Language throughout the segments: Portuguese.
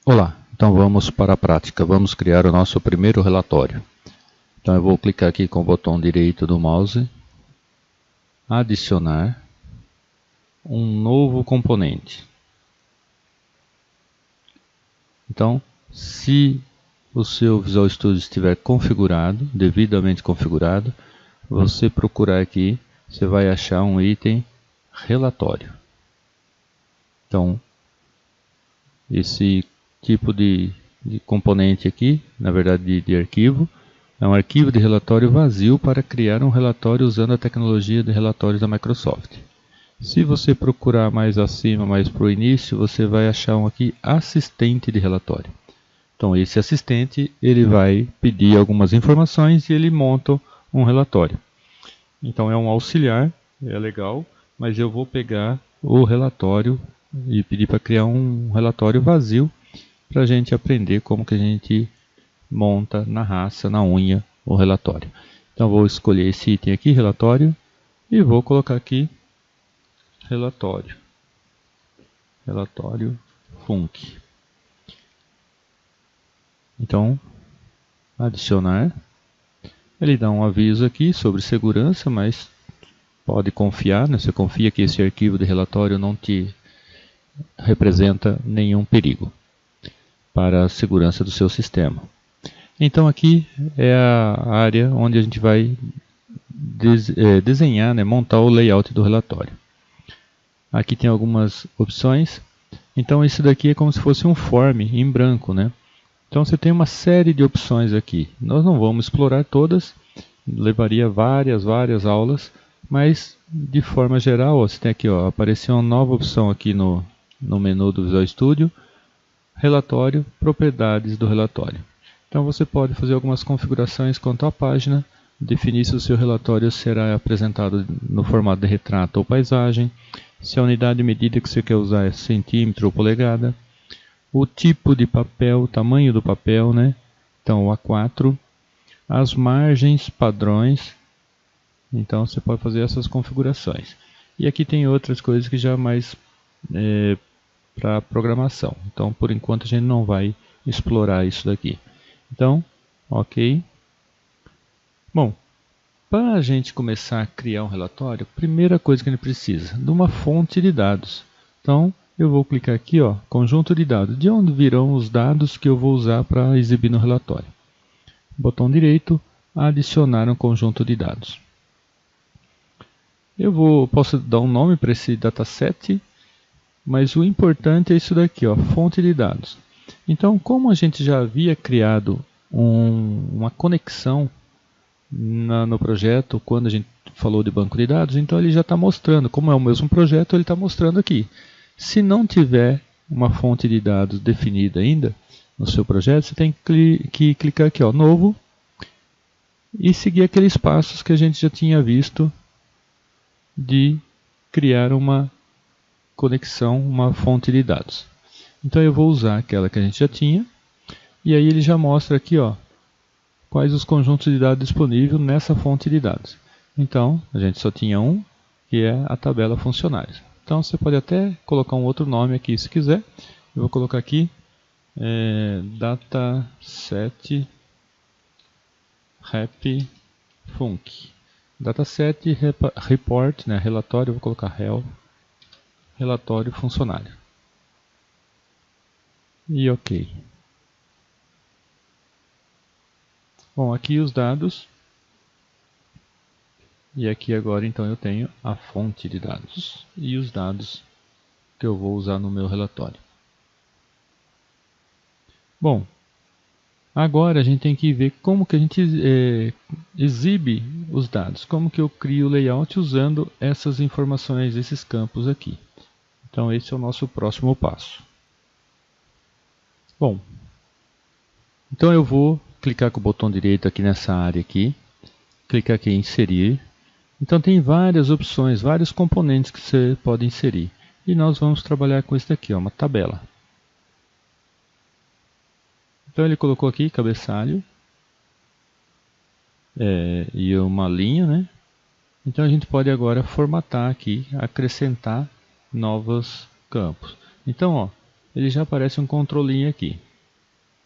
Olá, então vamos para a prática. Vamos criar o nosso primeiro relatório. Então eu vou clicar aqui com o botão direito do mouse, adicionar um novo componente. Então, se o seu Visual Studio estiver configurado, devidamente configurado, você procurar aqui, você vai achar um item relatório. Então, esse tipo de componente aqui, na verdade de arquivo, é um arquivo de relatório vazio para criar um relatório usando a tecnologia de relatórios da Microsoft. Se você procurar mais acima, mais para o início, você vai achar um aqui assistente de relatório. Então esse assistente ele vai pedir algumas informações e ele monta um relatório. Então é um auxiliar, é legal, mas eu vou pegar o relatório e pedir para criar um relatório vazio para a gente aprender como que a gente monta na raça, na unha, o relatório. Então vou escolher esse item aqui, relatório, e vou colocar aqui relatório func. Então, adicionar. Ele dá um aviso aqui sobre segurança, mas pode confiar, né? Você confia que esse arquivo de relatório não te representa nenhum perigo para a segurança do seu sistema. Então aqui é a área onde a gente vai desenhar, né, montar o layout do relatório. Aqui tem algumas opções. Então isso daqui é como se fosse um form em branco, né? Então você tem uma série de opções aqui. Nós não vamos explorar todas, levaria várias aulas, mas de forma geral, ó, você tem aqui, ó, apareceu uma nova opção aqui no menu do Visual Studio, relatório, propriedades do relatório. Então você pode fazer algumas configurações quanto à página, definir se o seu relatório será apresentado no formato de retrato ou paisagem, se a unidade de medida que você quer usar é centímetro ou polegada, o tipo de papel, o tamanho do papel, né? Então o A4, as margens padrões, então você pode fazer essas configurações. E aqui tem outras coisas que já mais para programação. Então por enquanto a gente não vai explorar isso daqui. Então, ok. Bom, para a gente começar a criar um relatório, primeira coisa que a gente precisa de uma fonte de dados. Então, eu vou clicar aqui, ó, conjunto de dados. De onde virão os dados que eu vou usar para exibir no relatório? Botão direito, adicionar um conjunto de dados. Posso dar um nome para esse dataset, mas o importante é isso daqui, ó, fonte de dados. Então, como a gente já havia criado uma conexão no projeto, quando a gente falou de banco de dados, então ele já está mostrando, como é o mesmo projeto, ele está mostrando aqui. Se não tiver uma fonte de dados definida ainda no seu projeto, você tem que clicar aqui, ó, novo, e seguir aqueles passos que a gente já tinha visto de criar uma conexão, uma fonte de dados. Então eu vou usar aquela que a gente já tinha, e aí ele já mostra aqui, ó, quais os conjuntos de dados disponíveis nessa fonte de dados. Então, a gente só tinha um, que é a tabela funcionários. Então, você pode até colocar um outro nome aqui se quiser. Eu vou colocar aqui dataset rep func. Dataset report, né, relatório, eu vou colocar relatório funcionário. E ok. Bom, aqui os dados. E aqui agora então eu tenho a fonte de dados e os dados que eu vou usar no meu relatório. Bom, agora a gente tem que ver como que a gente exibe os dados, como que eu crio o layout usando essas informações, esses campos aqui. Então esse é o nosso próximo passo. Bom, então eu vou clicar com o botão direito aqui nessa área aqui, clicar aqui em inserir. Então tem várias opções, vários componentes que você pode inserir. E nós vamos trabalhar com esse daqui, ó, uma tabela. Então ele colocou aqui cabeçalho e uma linha, né? Então a gente pode agora formatar aqui, acrescentar novos campos. Então, ó, ele já aparece um controlinho aqui.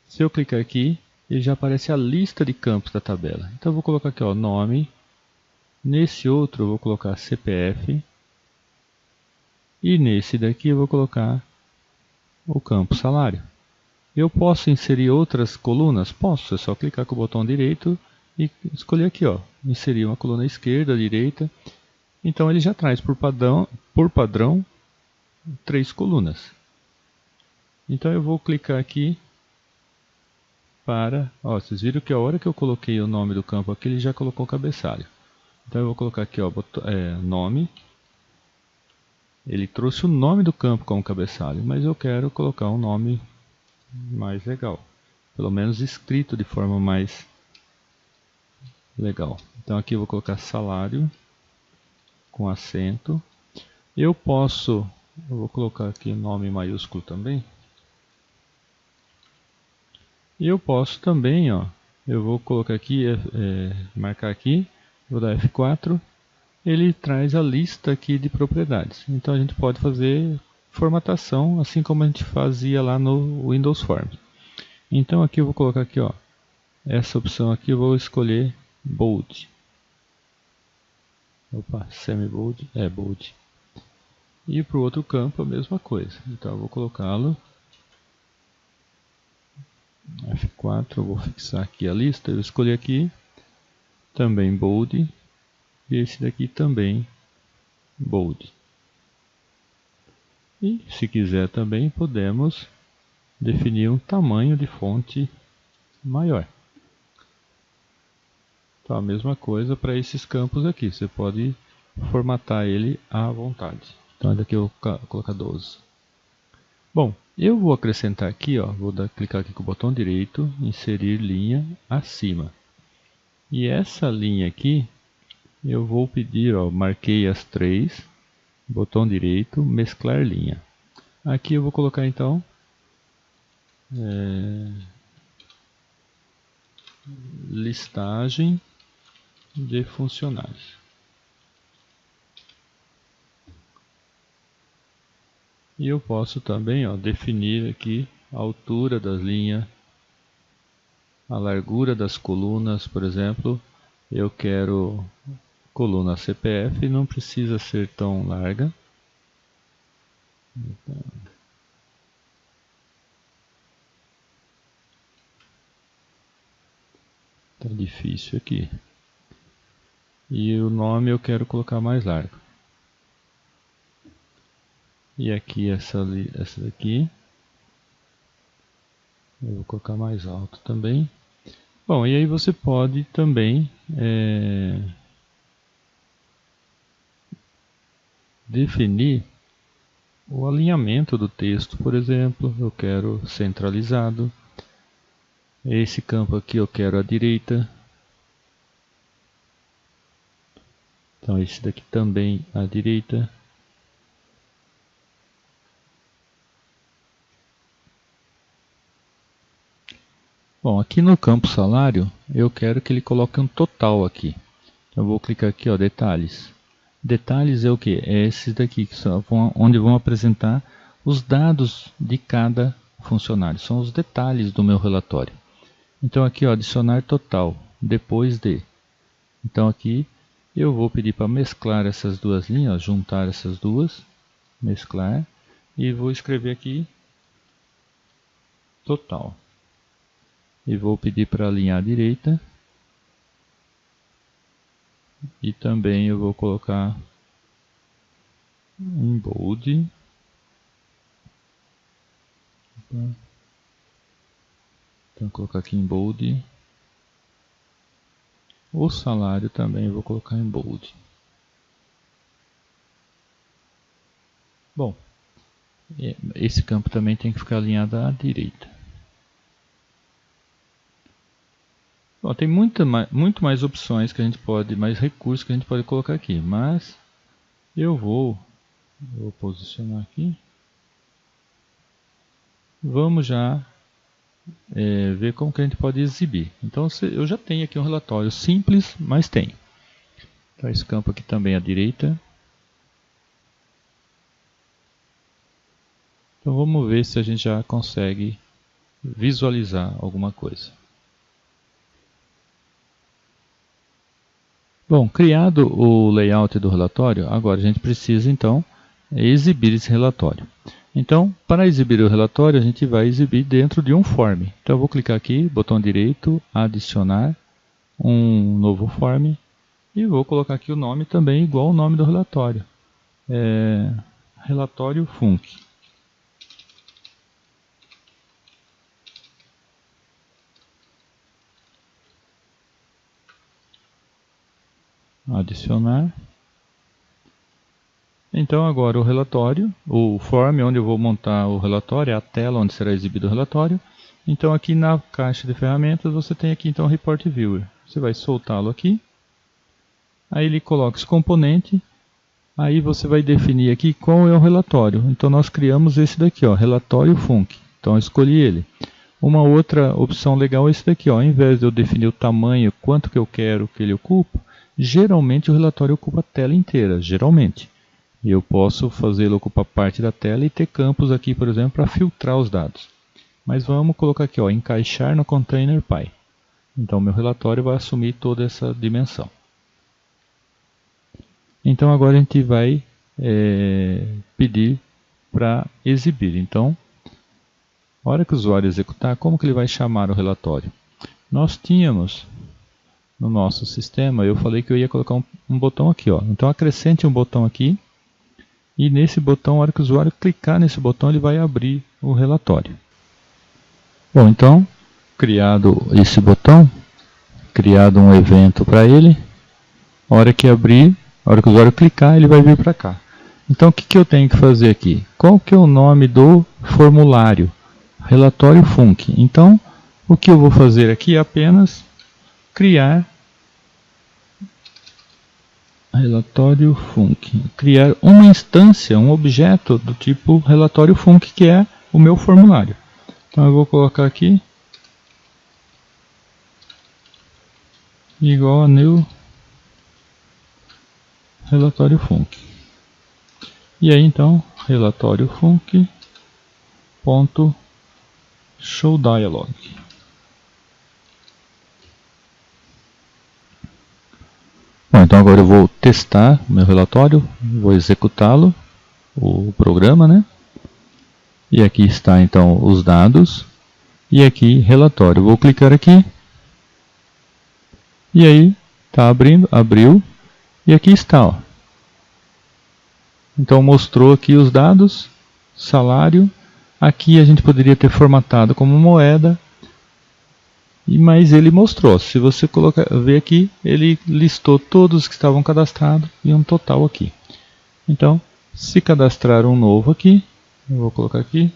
Se eu clicar aqui, ele já aparece a lista de campos da tabela. Então eu vou colocar aqui, ó, nome. Nesse outro eu vou colocar CPF. E nesse daqui eu vou colocar o campo salário. Eu posso inserir outras colunas? Posso, é só clicar com o botão direito e escolher aqui, ó, inserir uma coluna esquerda, direita. Então ele já traz por padrão 3 colunas. Então eu vou clicar aqui para... Ó, vocês viram que a hora que eu coloquei o nome do campo aqui, ele já colocou o cabeçalho. Então eu vou colocar aqui, ó, nome. Ele trouxe o nome do campo como cabeçalho, mas eu quero colocar um nome mais legal. Pelo menos escrito de forma mais legal. Então aqui eu vou colocar salário com acento. Eu vou colocar aqui nome maiúsculo também. E eu posso também, ó, eu vou colocar aqui, marcar aqui, vou dar F4, ele traz a lista aqui de propriedades. Então a gente pode fazer formatação, assim como a gente fazia lá no Windows Forms. Então aqui eu vou colocar aqui, ó, essa opção aqui eu vou escolher Bold. Opa, semi-bold, bold. E para o outro campo a mesma coisa. Então eu vou colocá-lo F4, eu vou fixar aqui a lista, eu escolhi aqui, também bold, e esse daqui também bold. E se quiser também podemos definir um tamanho de fonte maior. Então a mesma coisa para esses campos aqui, você pode formatar ele à vontade. Então daqui eu vou colocar 12. Bom, eu vou acrescentar aqui, ó, clicar aqui com o botão direito, inserir linha acima. E essa linha aqui, eu vou pedir, ó, marquei as 3, botão direito, mesclar linha. Aqui eu vou colocar então, listagem de funcionários. E eu posso também, ó, definir aqui a altura das linhas, a largura das colunas, por exemplo, eu quero coluna CPF, não precisa ser tão larga. Tá difícil aqui. E o nome eu quero colocar mais largo. E aqui essa daqui eu vou colocar mais alto também. Bom, e aí você pode também definir o alinhamento do texto, por exemplo, eu quero centralizado. Esse campo aqui eu quero à direita. Então esse daqui também à direita. Bom, aqui no campo salário, eu quero que ele coloque um total aqui. Então eu vou clicar aqui, ó, detalhes. Detalhes é o que? É esses daqui, que são onde vão apresentar os dados de cada funcionário. São os detalhes do meu relatório. Então aqui, ó, adicionar total, depois de. Então aqui eu vou pedir para mesclar essas duas linhas, ó, juntar essas duas, mesclar, e vou escrever aqui total. E vou pedir para alinhar à direita. E também eu vou colocar em bold. Então vou colocar aqui em bold. O salário também eu vou colocar em bold. Bom, esse campo também tem que ficar alinhado à direita. Bom, tem muito mais opções que a gente pode, mais recursos que a gente pode colocar aqui, mas eu vou posicionar aqui. Vamos já ver como que a gente pode exibir. Então eu já tenho aqui um relatório simples, mas tem. Então esse campo aqui também à direita. Então vamos ver se a gente já consegue visualizar alguma coisa. Bom, criado o layout do relatório, agora a gente precisa então exibir esse relatório. Então, para exibir o relatório, a gente vai exibir dentro de um form. Então eu vou clicar aqui, botão direito, adicionar um novo form e vou colocar aqui o nome também igual ao nome do relatório. Relatório Func. Adicionar. Então agora o relatório, o form onde eu vou montar o relatório, é a tela onde será exibido o relatório. Então aqui na caixa de ferramentas você tem aqui então o Report Viewer. Você vai soltá-lo aqui. Aí ele coloca esse componente. Aí você vai definir aqui qual é o relatório. Então nós criamos esse daqui, ó, relatório Func. Então eu escolhi ele. Uma outra opção legal é esse daqui, ó. Ao invés de eu definir o tamanho, quanto que eu quero que ele ocupe, geralmente o relatório ocupa a tela inteira, geralmente. E eu posso fazê-lo ocupar parte da tela e ter campos aqui, por exemplo, para filtrar os dados. Mas vamos colocar aqui, ó, encaixar no container Py. Então meu relatório vai assumir toda essa dimensão. Então agora a gente vai pedir para exibir. Então, na hora que o usuário executar, como que ele vai chamar o relatório? Nós tínhamos no nosso sistema, eu falei que eu ia colocar um botão aqui, ó. Então acrescente um botão aqui. E nesse botão, na hora que o usuário clicar nesse botão, ele vai abrir o relatório. Bom, então, criado esse botão, criado um evento para ele, na hora que abrir, na hora que o usuário clicar, ele vai vir para cá. Então, o que eu tenho que fazer aqui? Qual que é o nome do formulário? Relatório Func. Então, o que eu vou fazer aqui é apenas criar relatório Func. Criar uma instância, um objeto do tipo relatório Func, que é o meu formulário. Então eu vou colocar aqui igual a new relatório Func. E aí então relatório Func ponto show dialog. Bom, então agora eu vou testar o meu relatório, vou executá-lo, o programa, né? E aqui está então os dados, e aqui relatório. Vou clicar aqui, e aí está abrindo, abriu, e aqui está, ó. Então mostrou aqui os dados, salário, aqui a gente poderia ter formatado como moeda, mas ele mostrou, se você ver aqui, ele listou todos que estavam cadastrados e um total aqui. Então, se cadastrar um novo aqui, eu vou colocar aqui.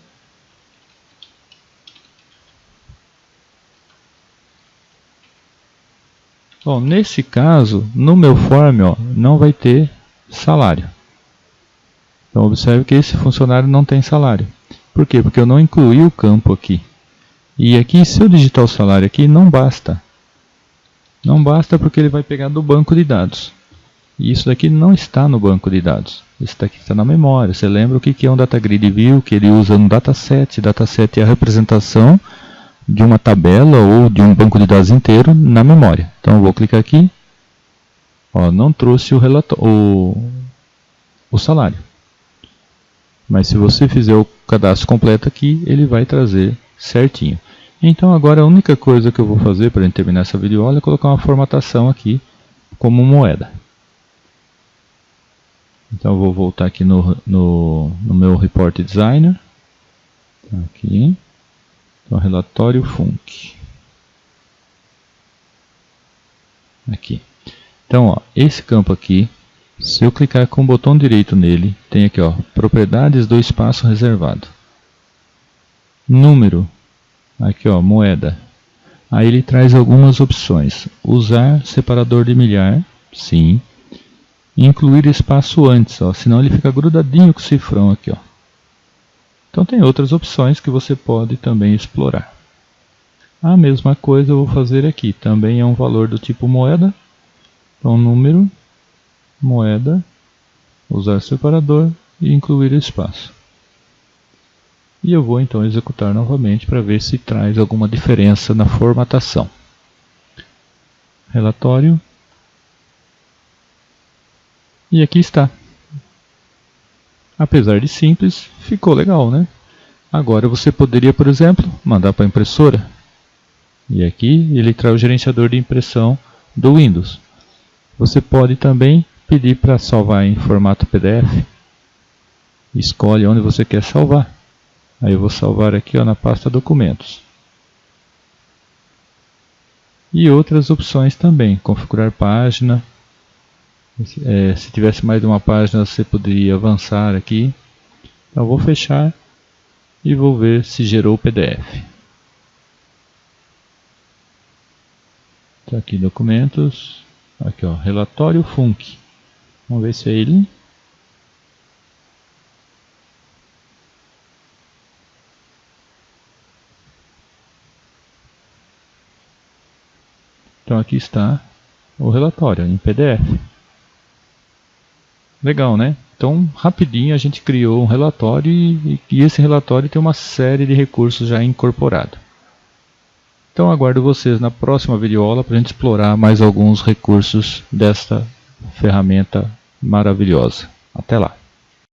Bom, nesse caso, no meu form, ó, não vai ter salário. Então, observe que esse funcionário não tem salário. Por quê? Porque eu não incluí o campo aqui. E aqui, se eu digitar o salário aqui, não basta. Não basta porque ele vai pegar do banco de dados. E isso daqui não está no banco de dados. Isso daqui está na memória. Você lembra o que é um data grid view? Que ele usa no dataset. Dataset é a representação de uma tabela ou de um banco de dados inteiro na memória. Então eu vou clicar aqui. Ó, não trouxe o salário. Mas se você fizer o cadastro completo aqui, ele vai trazer certinho. Então agora a única coisa que eu vou fazer para terminar essa videoaula é colocar uma formatação aqui como moeda. Então eu vou voltar aqui no meu Report Designer. Aqui. Então relatório Func. Aqui. Então ó, esse campo aqui, se eu clicar com o botão direito nele, tem aqui ó, propriedades do espaço reservado. Número. Aqui ó, moeda. Aí ele traz algumas opções. Usar separador de milhar, sim. Incluir espaço antes, ó, senão ele fica grudadinho com o cifrão aqui, ó. Então tem outras opções que você pode também explorar. A mesma coisa eu vou fazer aqui. Também é um valor do tipo moeda. Então número, moeda, usar separador e incluir espaço. E eu vou então executar novamente para ver se traz alguma diferença na formatação. Relatório. E aqui está. Apesar de simples, ficou legal, né? Agora você poderia, por exemplo, mandar para a impressora. E aqui ele traz o gerenciador de impressão do Windows. Você pode também pedir para salvar em formato PDF. Escolhe onde você quer salvar. Aí eu vou salvar aqui na pasta documentos. E outras opções também, configurar página. Se tivesse mais de uma página você poderia avançar aqui. Então eu vou fechar e vou ver se gerou o PDF. Está aqui documentos, aqui ó, relatório Func. Vamos ver se é ele. Então aqui está o relatório em PDF. Legal, né? Então rapidinho a gente criou um relatório e esse relatório tem uma série de recursos já incorporado. Então aguardo vocês na próxima videoaula para a gente explorar mais alguns recursos desta ferramenta maravilhosa. Até lá!